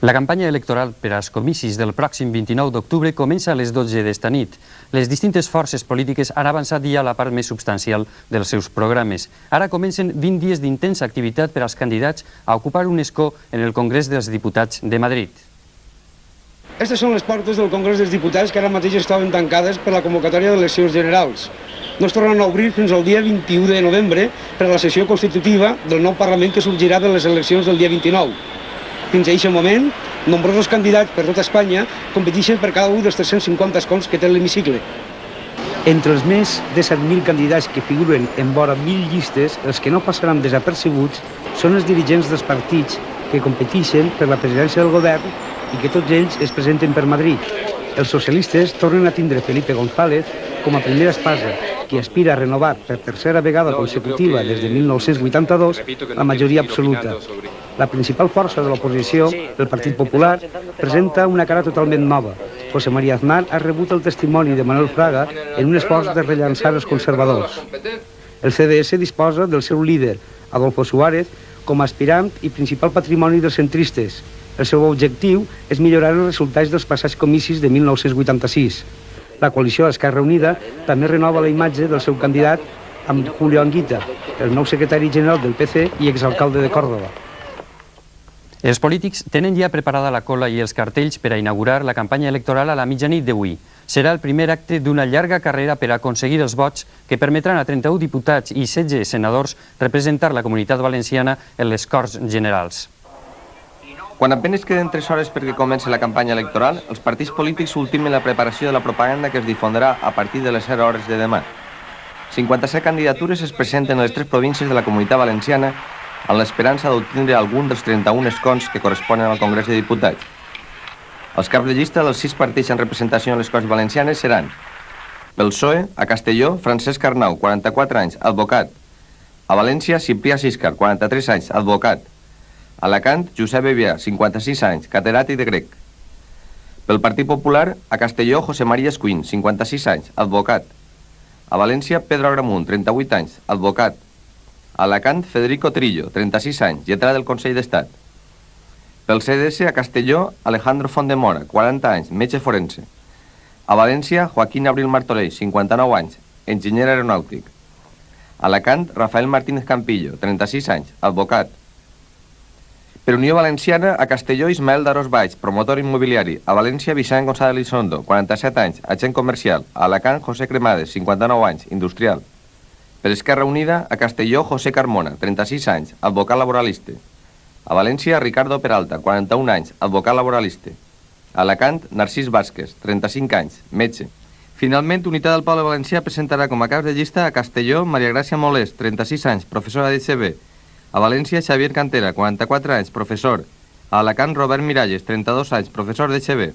La campanya electoral per als comicis del pròxim 29 d'octubre comença a les 12 d'esta nit. Les distintes forces polítiques han avançat ja a la part més substancial dels seus programes. Ara comencen 20 dies d'intensa activitat per als candidats a ocupar un escó en el Congrés dels Diputats de Madrid. Aquestes són les portes del Congrés dels Diputats que ara mateix estaven tancades per la convocatòria d'eleccions generals. No es tornen a obrir fins al dia 21 de novembre per a la sessió constitutiva del nou Parlament que sorgirà de les eleccions del dia 29. Fins a aquest moment, nombrosos candidats per tota Espanya competeixen per cada un dels 350 escons que té l'hemicicle. Entre els més de 7.000 candidats que figuren en vora 1.000 llistes, els que no passaran desapercebuts són els dirigents dels partits que competeixen per la presidència del govern i que tots ells es presenten per Madrid. Els socialistes tornen a tindre Felipe González com a primera espasa, qui aspira a renovar per tercera vegada consecutiva des de 1982 la majoria absoluta. La principal força de l'oposició, el Partit Popular, presenta una cara totalment nova. José María Aznar ha rebut el testimoni de Manuel Fraga en un esforç de rellançar els conservadors. El CDS disposa del seu líder, Adolfo Suárez, com a aspirant i principal patrimoni dels centristes. El seu objectiu és millorar els resultats dels passats comicis de 1986. La coalició Esquerra Unida també renova la imatge del seu candidat amb Julio Anguita, el nou secretari general del PC i exalcalde de Córdoba. Els polítics tenen ja preparada la cola i els cartells per a inaugurar la campanya electoral a la mitjanit d'avui. Serà el primer acte d'una llarga carrera per a aconseguir els vots que permetran a 31 diputats i 16 senadors representar la Comunitat Valenciana en les Corts Generals. Quan apenas queden 3 hores perquè comenci la campanya electoral, els partits polítics ultimen la preparació de la propaganda que es difondrà a partir de les 0 hores de demà. 57 candidatures es presenten a les 3 províncies de la Comunitat Valenciana amb l'esperança d'obtindre algun dels 31 escons que corresponen al Congrés de Diputats. Els caps de llista dels 6 partits en representació a les Corts Valencianes seran: pel PSOE, a Castelló, Francesc Arnau, 44 anys, advocat; a València, Ciprià Siscar, 43 anys, advocat; a Alacant, Josep Bevià, 56 anys, catedràtic de grec; pel Partit Popular, a Castelló, José María Escuín, 56 anys, advocat; a València, Pedro Agramunt, 38 anys, advocat; a Alacant, Federico Trillo, 36 anys, lletrat del Consell d'Estat; pel CDS, a Castelló, Alejandro Fondemora, 40 anys, metge forense; a València, Joaquín Abril Martorell, 59 anys, enginyer aeronàutic; a Alacant, Rafael Martínez Campillo, 36 anys, advocat; per Unió Valenciana, a Castelló, Ismael Darós Baix, promotor immobiliari; a València, Vicent González Lizondo, 47 anys, agent comercial; a Alacant, José Cremades, 59 anys, industrial; per Esquerra Unida, a Castelló, José Carmona, 36 anys, advocat laboralista; a València, Ricardo Peralta, 41 anys, advocat laboralista; a Alacant, Narcís Vázquez, 35 anys, metge. Finalment, Unitat del Poble Valencià presentarà com a caps de llista a Castelló, Maria Gràcia Molés, 36 anys, professora d'ECB; a València, Xavier Cantera, 44 anys, professor; a Alacant, Robert Miralles, 32 anys, professor d'ECB;